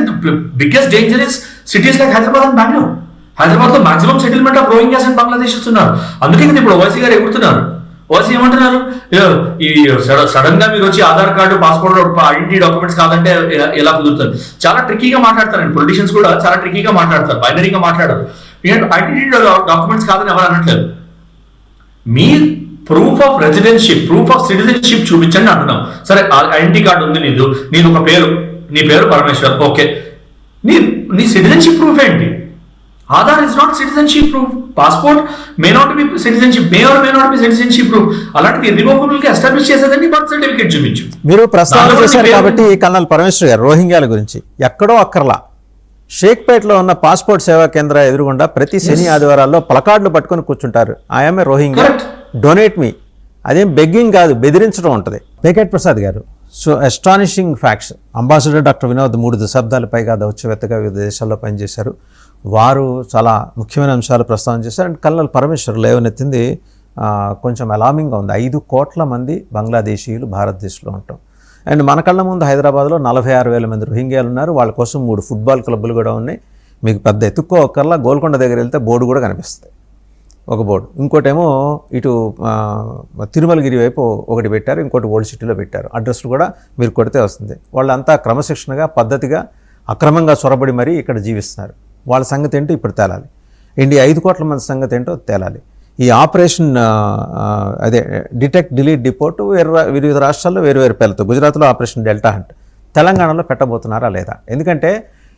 biggest danger is cities like Hyderabad and Bengaluru. Hyderabad లో maximum settlement of Rohingyas and Bangladesh ఉన్నారు. అందుకే ఇప్పుడు ఓవైసీ గారు ఎగురుతున్నారు. ఓవైసీ ఏమంటున్నారు, ఈ సడన్ గా మీరు వచ్చి Aadhaar card, passport, identity documents కాదంటే ఎలా కుదురుతుంది. చాలా ట్రిక్కీగా మాట్లాడతారండి, పొలిటీషియన్స్ కూడా చాలా ట్రిక్కీగా మాట్లాడతారు, బైనరీగా మాట్లాడరు. ఐడెంటిటీ డాక్యుమెంట్స్ కాదని ఎవరు అనట్లేదు. మీ proof of residentship, proof of citizenship చూపించండి అంటున్నాం. సరే ఐడెంటిటీ కార్డు ఉంది నీది ఒక పేరు, నీ పేరు పరమేశ్వర్, ఓకే, నీ సిటిజన్షిప్ ప్రూఫ్ ఏంటి? Aadhaar is not citizenship proof, passport may not be citizenship, may not be citizenship proof. అలాంటిది ఇర్రివోకబుల్ గా ఎస్టాబ్లిష్ చేసేదండి బర్త్ సర్టిఫికేట్ చూపించు. మీరు ప్రస్తావన చేశారు కాబట్టి కల్నల్ పరమేశ్వర్ గారు రోహింగ్యాల గురించి, ఎక్కడో అక్కర్లా షేక్పేట్లో ఉన్న పాస్పోర్ట్ సేవా కేంద్ర ఎదురుగుండా ప్రతి శని ఆదివారాల్లో ప్లకార్డులు పట్టుకొని కూర్చుంటారు, ఐఎమ్ ఏ రోహింగ్యా, డొనేట్ మీ. అదేం బెగ్గింగ్ కాదు, బెదిరించడం ఉంటుంది. వెంకట్ ప్రసాద్ గారు, so astonishing facts. Ambassador doctor Vinod 3 దశాబ్దాల పైగా దౌత్యవేత్తగా వివిధ దేశాల్లో పనిచేశారు. వారు చాలా ముఖ్యమైన అంశాలు ప్రస్తావన చేశారు. అండ్ కల్నల్ పరమేశ్వర్ లేవనెత్తింది కొంచెం అలామింగ్గా ఉంది. 5 కోట్ల మంది బంగ్లాదేశీయులు భారతదేశంలో ఉంటాం. అండ్ మన కళ్ళ ముందు హైదరాబాద్లో 46,000 మంది రోహింగ్యాలు ఉన్నారు. వాళ్ళ కోసం 3 ఫుట్బాల్ క్లబ్బులు కూడా ఉన్నాయి. మీకు పెద్ద ఎత్తుక్కోకర్లా గోల్కొండ దగ్గర వెళ్తే బోర్డు కూడా కనిపిస్తుంది, ఒక బోర్డు. ఇంకోటేమో ఇటు తిరుమలగిరి వైపు ఒకటి పెట్టారు, ఇంకోటి ఓల్డ్ సిటీలో పెట్టారు. అడ్రస్లు కూడా మీరు కొడితే వస్తుంది. వాళ్ళంతా క్రమశిక్షణగా, పద్ధతిగా, అక్రమంగా చొరబడి మరీ ఇక్కడ జీవిస్తున్నారు. వాళ్ళ సంగతి ఏంటో ఇప్పుడు తేలాలి. ఇండియా 5 కోట్ల మంది సంగతి ఏంటో తేలాలి. ఈ ఆపరేషన్ అదే డిటెక్ట్, డిలీట్, డిపోర్ట్ వివిధ రాష్ట్రాల్లో వేరు పేర్లతో, గుజరాత్లో ఆపరేషన్ డెల్టా హంట్, తెలంగాణలో పెట్టబోతున్నారా లేదా? ఎందుకంటే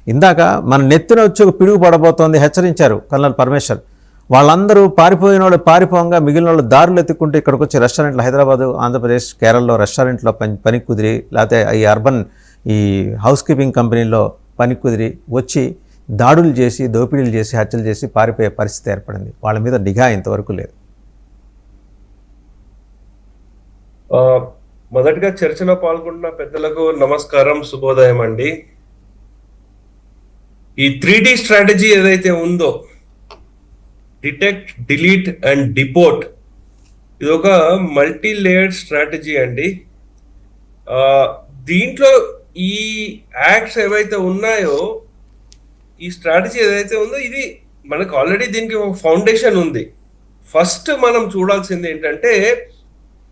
ఇందాక మన నెత్తిన వచ్చి ఒక పిడుగు పడబోతోంది హెచ్చరించారు కల్నల్ పరమేశ్వర్. వాళ్ళందరూ పారిపోయిన వాళ్ళు పారిపోగా మిగిలిన వాళ్ళు దారులు ఎత్తుకుంటూ ఇక్కడికి వచ్చి రెస్టారెంట్లు, హైదరాబాదు, ఆంధ్రప్రదేశ్, కేరళలో రెస్టారెంట్లో పని కుదిరి, లేకపోతే ఈ అర్బన్ ఈ హౌస్ కీపింగ్ కంపెనీలో పని కుదిరి వచ్చి దాడులు చేసి, దోపిడీలు చేసి, హత్యలు చేసి పారిపోయే పరిస్థితి ఏర్పడింది. వాళ్ళ మీద నిఘా ఇంతవరకు లేదు. మొదటిగా చర్చలో పాల్గొన్న పెద్దలకు నమస్కారం, శుభోదయం అండి. ఈ 3D స్ట్రాటజీ ఏదైతే ఉందో, డిటెక్ట్, డిలీట్ అండ్ డిపోర్ట్, ఇది ఒక మల్టీ లేయర్డ్ స్ట్రాటజీ అండి. దీంట్లో ఈ యాక్ట్స్ ఏవైతే ఉన్నాయో, ఈ స్ట్రాటజీ ఏదైతే ఉందో ఇది మనకు ఆల్రెడీ దీనికి ఒక ఫౌండేషన్ ఉంది. ఫస్ట్ మనం చూడాల్సింది ఏంటంటే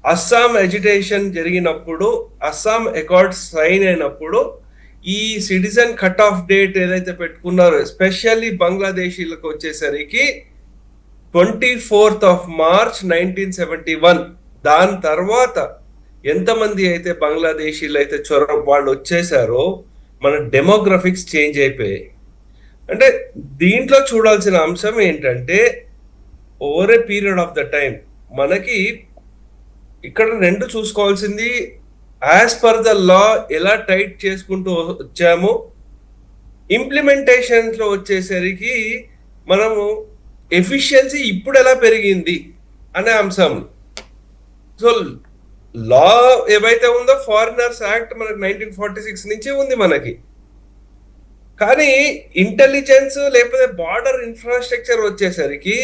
అస్సాం ఎజిటేషన్ జరిగినప్పుడు, అస్సాం అకార్డ్స్ సైన్ అయినప్పుడు ఈ సిటిజన్ కట్ ఆఫ్ డేట్ ఏదైతే పెట్టుకున్నారో ఎస్పెషల్లీ బంగ్లాదేశీలకు వచ్చేసరికి 24th March 1971. దాని తర్వాత ఎంతమంది అయితే బంగ్లాదేశీలు అయితే వాళ్ళు వచ్చేసారో మన డెమోగ్రఫిక్స్ చేంజ్ అయిపోయాయి. అంటే దీంట్లో చూడాల్సిన అంశం ఏంటంటే over a period of the time మనకి ఇక్కడ రెండు చూసుకోవాల్సింది, యాజ్ పర్ ద లా ఎలా టైట్ చేసుకుంటూ వచ్చామో ఇంప్లిమెంటేషన్లో వచ్చేసరికి మనము ఎఫిషియన్సీ ఇప్పుడు ఎలా పెరిగింది అనే అంశం. సో లా ఏవైతే ఉందో ఫారినర్స్ యాక్ట్ మనకి 1946 నుంచి ఉంది మనకి, కానీ ఇంటెలిజెన్స్ లేకపోతే బార్డర్ ఇన్ఫ్రాస్ట్రక్చర్ వచ్చేసరికి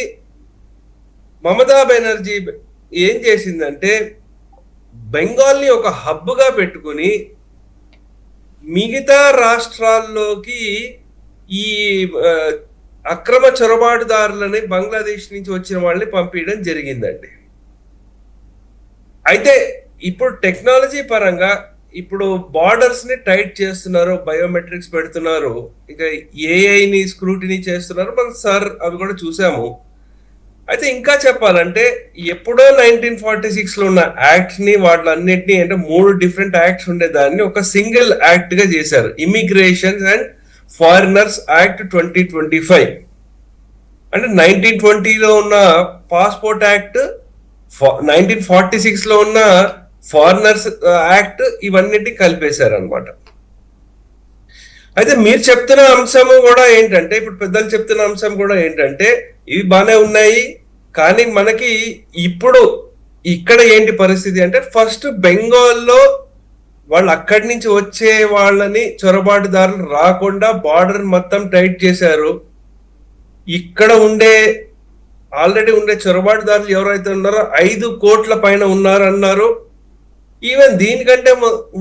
మమతా బెనర్జీ ఏం చేసిందంటే బెంగాల్ని ఒక హబ్గా పెట్టుకుని మిగతా రాష్ట్రాల్లోకి ఈ అక్రమ చొరబాటుదారులని బంగ్లాదేశ్ నుంచి వచ్చిన వాళ్ళని పంపించడం జరిగిందండి. అయితే ఇప్పుడు టెక్నాలజీ పరంగా ఇప్పుడు బార్డర్స్ ని టైట్ చేస్తున్నారు, బయోమెట్రిక్స్ పెడుతున్నారు, ఇంకా ఏఐని స్క్రూటినీ చేస్తున్నారు. మనం సార్ అవి కూడా చూసాము. అయితే ఇంకా చెప్పాలంటే ఎప్పుడో 1946 లో ఉన్న యాక్ట్ ని వాటిలన్నింటినీ అంటే 3 డిఫరెంట్ యాక్ట్స్ ఉండేదాన్ని ఒక సింగిల్ యాక్ట్ గా చేశారు, ఇమిగ్రేషన్ అండ్ ఫారినర్స్ యాక్ట్ 2025. అంటే 1920 లో ఉన్న పాస్పోర్ట్ యాక్ట్, 1946 లో ఉన్న ఫారినర్స్ యాక్ట్, ఇవన్నిటిని కలిపేశారు అనమాట. అయితే మీరు చెప్తున్న అంశము కూడా ఏంటంటే, ఇప్పుడు పెద్దలు చెప్తున్న అంశం కూడా ఏంటంటే ఇవి బాగానే ఉన్నాయి, కానీ మనకి ఇప్పుడు ఇక్కడ ఏంటి పరిస్థితి అంటే ఫస్ట్ బెంగాల్లో వాళ్ళు అక్కడి నుంచి వచ్చే వాళ్ళని చొరబాటుదారులు రాకుండా బార్డర్ మొత్తం టైట్ చేశారు. ఇక్కడ ఆల్రెడీ ఉండే చొరబాటుదారులు ఎవరైతే ఉన్నారో 5 కోట్ల పైన ఉన్నారు అన్నారు. ఈవెన్ దీనికంటే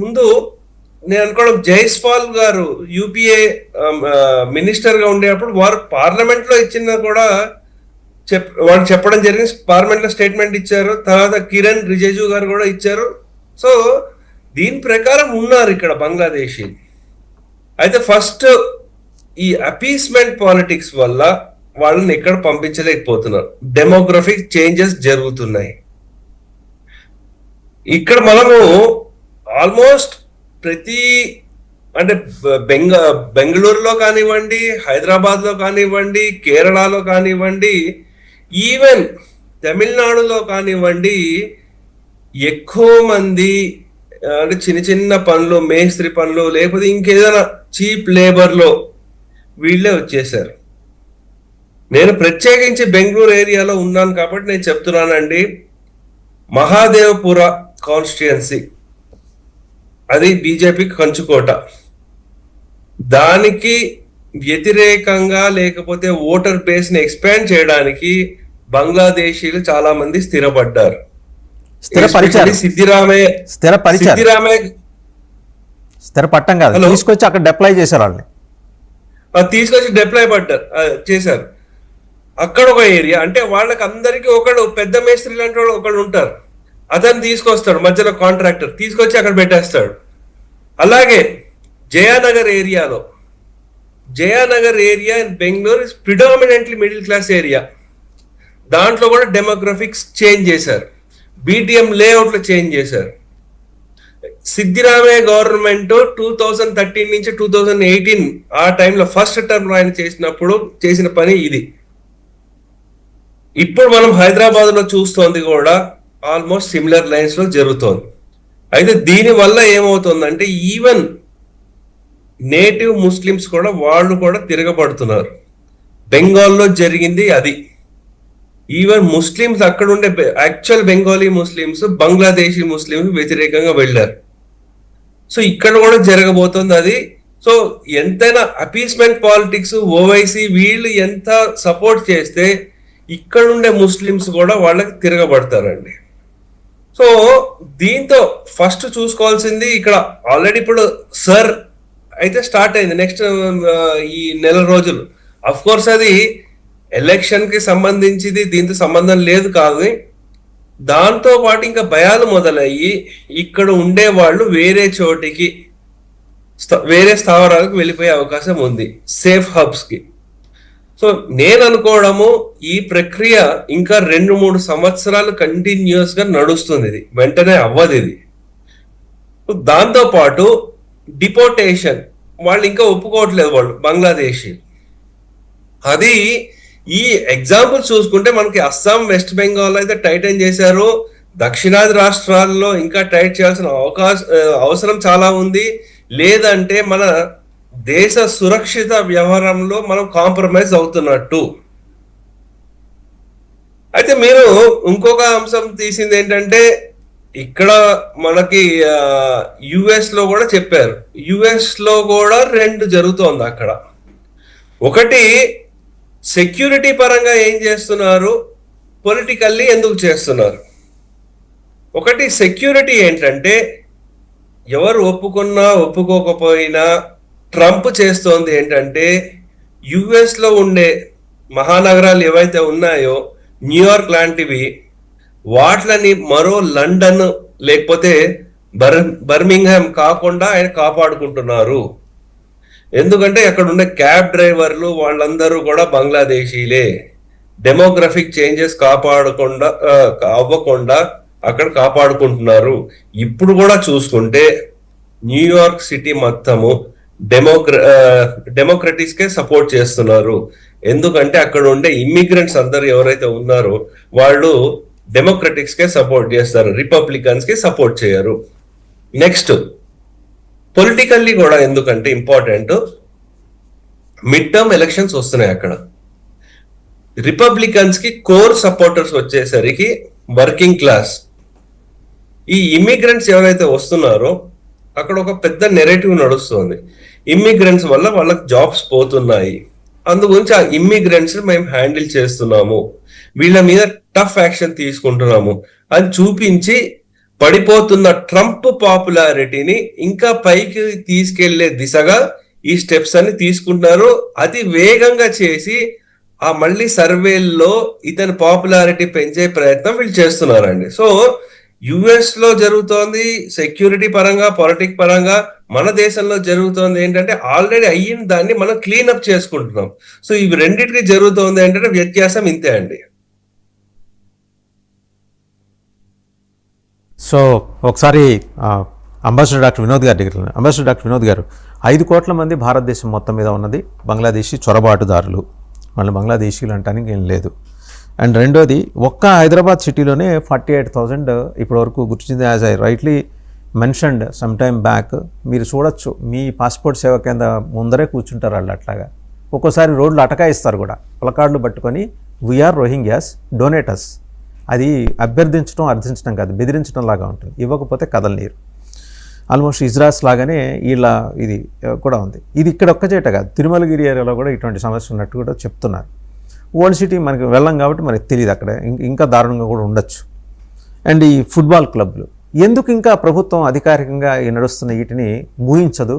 ముందు నేను అనుకోవడం జైస్వాల్ గారు యూపీఏ మినిస్టర్ గా ఉండేటప్పుడు వారు పార్లమెంట్ లో ఇచ్చిన కూడా వాళ్ళు చెప్పడం జరిగింది, పార్లమెంట్ లో స్టేట్మెంట్ ఇచ్చారు. తర్వాత కిరణ్ రిజిజు గారు కూడా ఇచ్చారు. సో దీని ప్రకారం ఉన్నారు ఇక్కడ బంగ్లాదేశీ. అయితే ఫస్ట్ ఈ అపీస్మెంట్ పాలిటిక్స్ వల్ల వాళ్ళని ఇక్కడ పంపించలేకపోతున్నారు, డెమోగ్రఫిక్ చేంజెస్ జరుగుతున్నాయి. ఇక్కడ మనము ఆల్మోస్ట్ ప్రతి అంటే బెంగళూరులో కానివ్వండి, హైదరాబాద్ లో కానివ్వండి, కేరళలో కానివ్వండి, ఈవెన్ తమిళనాడులో కానివ్వండి, ఎక్కువ మంది అంటే చిన్న చిన్న పనులు, మేస్త్రి పనులు లేకపోతే ఇంకేదైనా చీప్ లేబర్ లో వీళ్ళే వచ్చేసారు. నేను ప్రత్యేకించి బెంగళూరు ఏరియాలో ఉన్నాను కాబట్టి నేను చెప్తున్నానండి. మహాదేవపుర కాన్స్టిట్యుయెన్సీ అది బీజేపీకి కంచుకోట. దానికి వ్యతిరేకంగా లేకపోతే ఓటర్ బేస్ ని ఎక్స్పాండ్ చేయడానికి బంగ్లాదేశీలు చాలా మంది స్థిరపడ్డారు. స్థిరపట్టం కాదు, తీసుకొచ్చి అక్కడ డిప్లాయ్ చేశారు, వాళ్ళని తీసుకొచ్చి డిప్లాయ్ చేశారు. అక్కడ ఒక ఏరియా అంటే వాళ్ళకి అందరికి ఒకడు పెద్ద మేస్త్రి లాంటి వాడు ఒకడు ఉంటారు, అతను తీసుకొస్తాడు, మధ్యలో కాంట్రాక్టర్ తీసుకొచ్చి అక్కడ పెట్టేస్తాడు. అలాగే Jayanagar area in Bengaluru is predominantly middle class area. దాంట్లో కూడా డెమోగ్రఫిక్స్ చేంజ్ చేశారు, బీటీఎం లేఅవుట్ లో చేంజ్ చేశారు. సిద్దిరామయ్య గవర్నమెంట్ 2013 నుంచి 2018 ఆ టైంలో ఫస్ట్ టర్మ్ ఆయన చేసిన పని ఇది. ఇప్పుడు మనం హైదరాబాద్ లో చూస్తోంది కూడా ఆల్మోస్ట్ సిమిలర్ లైన్స్ లో జరుగుతోంది. అయితే దీని వల్ల ఏమవుతుందంటే ఈవెన్ నేటివ్ ముస్లిమ్స్ కూడా వాళ్ళు కూడా తిరగబడుతున్నారు. బెంగాల్లో జరిగింది అది. ఈవెన్ ముస్లిమ్స్ అక్కడ ఉండే actual Bengali Muslims Bangladeshi Muslims వ్యతిరేకంగా వెళ్ళారు. సో ఇక్కడ కూడా జరగబోతుంది అది. సో ఎంతైనా అపీస్మెంట్ పాలిటిక్స్, ఓవైసీ వీళ్ళు ఎంత సపోర్ట్ చేస్తే ఇక్కడ ఉండే ముస్లిమ్స్ కూడా వాళ్ళకి తిరగబడతారండి. సో దీంతో ఫస్ట్ చూసుకోవాల్సింది ఇక్కడ ఆల్రెడీ ఇప్పుడు సర్ అయితే స్టార్ట్ అయింది నెక్స్ట్ ఈ నెల రోజులు. అఫ్ కోర్స్ అది ఎలక్షన్ కి సంబంధించింది దీంతో సంబంధం లేదు కాదు, దాంతో పాటు ఇంకా భయాలు మొదలయ్యి ఇక్కడ ఉండే వాళ్ళు వేరే చోటికి వేరే స్థావరాలకు వెళ్ళిపోయే అవకాశం ఉంది, సేఫ్ హబ్స్ కి. సో నేను అనుకోవడము ఈ ప్రక్రియ ఇంకా 2-3 సంవత్సరాలు కంటిన్యూస్ గా నడుస్తుంది, ఇది వెంటనే అవ్వదు ఇది. దాంతో పాటు డిపోర్టేషన్ వాళ్ళు ఇంకా ఒప్పుకోవట్లేదు వాళ్ళు బంగ్లాదేశీ. అది ఈ ఎగ్జాంపుల్ చూసుకుంటే మనకి అస్సాం, వెస్ట్ బెంగాల్ అయితే టైటన్ చేశారు, దక్షిణాది రాష్ట్రాల్లో ఇంకా టైట్ చేయాల్సిన అవసరం చాలా ఉంది. లేదంటే మన దేశ సురక్షిత వ్యవహారంలో మనం కాంప్రమైజ్ అవుతున్నట్టు. అయితే మీరు ఇంకొక అంశం తీసింది ఏంటంటే ఇక్కడ మనకి యుఎస్ లో కూడా చెప్పారు, యుఎస్ లో కూడా 2 జరుగుతోంది అక్కడ. ఒకటి సెక్యూరిటీ పరంగా ఏం చేస్తున్నారు, పొలిటికల్లీ ఎందుకు చేస్తున్నారు. ఒకటి సెక్యూరిటీ ఏంటంటే ఎవరు ఒప్పుకున్నా ఒప్పుకోకపోయినా ట్రంప్ చేస్తోంది ఏంటంటే యుఎస్ లో ఉండే మహానగరాలు ఏవైతే ఉన్నాయో న్యూయార్క్ లాంటివి, వాట్లని మరో లండన్ లేకపోతే బర్మింగ్హామ్ కాకుండా ఆయన కాపాడుకుంటున్నారు. ఎందుకంటే అక్కడ ఉండే క్యాబ్ డ్రైవర్లు వాళ్ళందరూ కూడా బంగ్లాదేశీలే. డెమోగ్రఫిక్ చేంజెస్ అవ్వకుండా అక్కడ కాపాడుకుంటున్నారు. ఇప్పుడు కూడా చూసుకుంటే న్యూయార్క్ సిటీ మొత్తము డెమోక్రటిక్స్ కే సపోర్ట్ చేస్తున్నారు. ఎందుకంటే అక్కడ ఉండే ఇమ్మిగ్రెంట్స్ అందరు ఎవరైతే ఉన్నారో వాళ్ళు డెమోక్రటిక్స్ కే సపోర్ట్ చేస్తారు, రిపబ్లికన్స్ కి సపోర్ట్ చేయరు. నెక్స్ట్ పొలిటికల్లీ కూడా ఎందుకంటే ఇంపార్టెంట్, మిడ్ టర్మ్ ఎలక్షన్స్ వస్తున్నాయి అక్కడ. రిపబ్లికన్స్ కి కోర్ సపోర్టర్స్ వచ్చేసరికి వర్కింగ్ క్లాస్. ఈ ఇమ్మిగ్రెంట్స్ ఎవరైతే వస్తున్నారో అక్కడ ఒక పెద్ద నెరేటివ్ నడుస్తుంది, ఇమ్మిగ్రెంట్స్ వల్ల వాళ్ళకి జాబ్స్ పోతున్నాయి, అందుగురించి ఆ ఇమ్మిగ్రెంట్స్ మేము హ్యాండిల్ చేస్తున్నాము, వీళ్ళ మీద టఫ్ యాక్షన్ తీసుకుంటున్నాము అని చూపించి పడిపోతున్న ట్రంప్ పాపులారిటీని ఇంకా పైకి తీసుకెళ్లే దిశగా ఈ స్టెప్స్ అన్ని తీసుకుంటున్నారు. అతి వేగంగా చేసి ఆ మళ్ళీ సర్వేల్లో ఇతని పాపులారిటీ పెంచే ప్రయత్నం వీళ్ళు చేస్తున్నారండి. సో యుఎస్ లో జరుగుతోంది సెక్యూరిటీ పరంగా, పొలిటిక్ పరంగా. మన దేశంలో జరుగుతోంది ఏంటంటే ఆల్రెడీ అయ్యిన దాన్ని మనం క్లీనప్ చేసుకుంటున్నాం. సో ఇవి రెండింటికి జరుగుతోంది ఏంటంటే వ్యత్యాసం ఇంతే అండి. సో ఒకసారి అంబాసిడర్ డాక్టర్ వినోద్ గారి దగ్గర, అంబాసిడర్ డాక్టర్ వినోద్ గారు, 5 కోట్ల మంది భారతదేశం మొత్తం మీద ఉన్నది బంగ్లాదేశీ చొరబాటుదారులు, వాళ్ళు బంగ్లాదేశీలు అంటానికి ఏం లేదు. అండ్ రెండోది, ఒక్క హైదరాబాద్ సిటీలోనే 48,000 ఇప్పటివరకు గుర్తించింది. As I rightly mentioned some time back, మీరు చూడొచ్చు మీ పాస్పోర్ట్ సేవ కేంద్ర ముందరే కూర్చుంటారు వాళ్ళు. అట్లాగా ఒక్కోసారి రోడ్లు అటకాయిస్తారు కూడా, ప్లకార్డులు పట్టుకొని వీఆర్ రోహింగ్యాస్ డొనేటర్స్. అది అభ్యర్థించడం అర్థించడం కాదు, బెదిరించడం లాగా ఉంటుంది. ఇవ్వకపోతే కదలనీరు. ఆల్మోస్ట్ ఇజ్రాయల్స్ లాగానే వీళ్ళ ఇది కూడా ఉంది. ఇది ఇక్కడ ఒక్క చేట కాదు, తిరుమలగిరి ఏరియాలో కూడా ఇటువంటి సమస్య ఉన్నట్టు కూడా చెప్తున్నారు. ఓల్డ్ సిటీ మనకి వెళ్ళం కాబట్టి మనకి తెలియదు, అక్కడ ఇంకా దారుణంగా కూడా ఉండొచ్చు. అండ్ ఈ ఫుట్బాల్ క్లబ్లు ఎందుకు ఇంకా ప్రభుత్వం అధికారికంగా ఈ నడుస్తున్న వీటిని మూయించదు,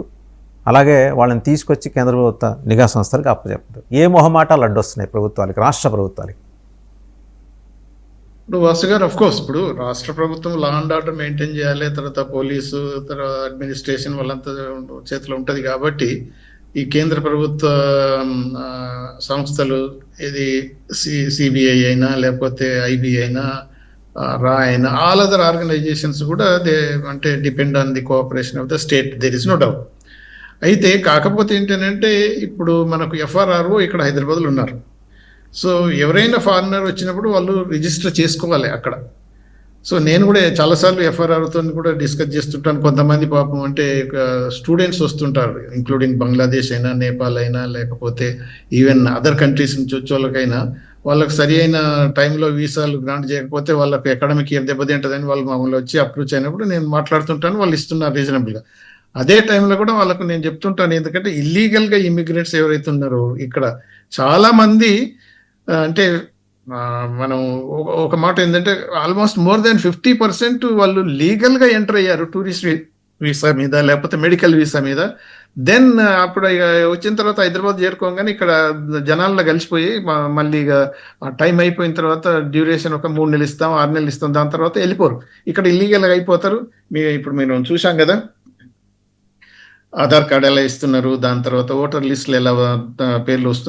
అలాగే వాళ్ళని తీసుకొచ్చి కేంద్ర ప్రభుత్వ నిఘా సంస్థలకు అప్పచెప్పదు? ఏ మొహమాటాలు అడ్డొస్తున్నాయి ప్రభుత్వాలకి, రాష్ట్ర ప్రభుత్వాలకి? ఇప్పుడు వాసు గారు, అఫ్ కోర్స్ ఇప్పుడు రాష్ట్ర ప్రభుత్వం లా అండ్ ఆర్డర్ మెయింటైన్ చేయాలి, తర్వాత పోలీసు, తర్వాత అడ్మినిస్ట్రేషన్ వాళ్ళంతా చేతిలో ఉంటుంది. కాబట్టి ఈ కేంద్ర ప్రభుత్వ సంస్థలు, ఇది సిబిఐ అయినా లేకపోతే ఐబి అయినా రా అయినా, ఆల్ అదర్ ఆర్గనైజేషన్స్ కూడా అంటే depend on the cooperation of the state, there is no doubt. అయితే కాకపోతే ఏంటంటే ఇప్పుడు మనకు ఎఫ్ఆర్ఆర్ఓ ఇక్కడ హైదరాబాద్లో ఉన్నారు. సో ఎవరైనా ఫారినర్ వచ్చినప్పుడు వాళ్ళు రిజిస్టర్ చేసుకోవాలి అక్కడ. సో నేను కూడా చాలాసార్లు ఎఫ్ఆర్ఆర్తో కూడా డిస్కస్ చేస్తుంటాను. కొంతమంది పాపం అంటే స్టూడెంట్స్ వస్తుంటారు, ఇంక్లూడింగ్ బంగ్లాదేశ్ అయినా, నేపాల్ అయినా, లేకపోతే ఈవెన్ అదర్ కంట్రీస్ నుంచి వచ్చేవాళ్ళకైనా వాళ్ళకి సరి అయిన టైంలో వీసాలు గ్రాంట్ చేయకపోతే వాళ్ళకి అకాడమిక్ ఇయర్ దెబ్బతింటుందని వాళ్ళు మమ్మల్ని వచ్చి అప్రోచ్ అయినప్పుడు నేను మాట్లాడుతుంటాను, వాళ్ళు ఇస్తున్నారు రీజనబుల్గా. అదే టైంలో కూడా వాళ్ళకు నేను చెప్తుంటాను, ఎందుకంటే ఇల్లీగల్గా ఇమిగ్రెంట్స్ ఎవరైతే ఉన్నారో ఇక్కడ చాలామంది, అంటే మనం ఒక మాట ఏంటంటే ఆల్మోస్ట్ మోర్ దాన్ 50% వాళ్ళు లీగల్గా ఎంటర్ అయ్యారు టూరిస్ట్ వీసా మీద లేకపోతే మెడికల్ వీసా మీద. దెన్ అప్పుడు ఇక వచ్చిన తర్వాత హైదరాబాద్ చేరుకోగానే ఇక్కడ జనాల్లో కలిసిపోయి మళ్ళీ ఇక టైం అయిపోయిన తర్వాత డ్యూరేషన్ ఒక 3 నెలలు ఇస్తాం, 6 నెలలు ఇస్తాం, దాని తర్వాత వెళ్ళిపోరు. ఇక్కడ ఇల్లీగల్గా అయిపోతారు. ఇప్పుడు మీరు చూసాం కదా, ఆధార్ కార్డు ఎలా ఇస్తున్నారు, దాని తర్వాత ఓటర్ లిస్టులు ఎలా పేర్లు వస్తున్నాయి.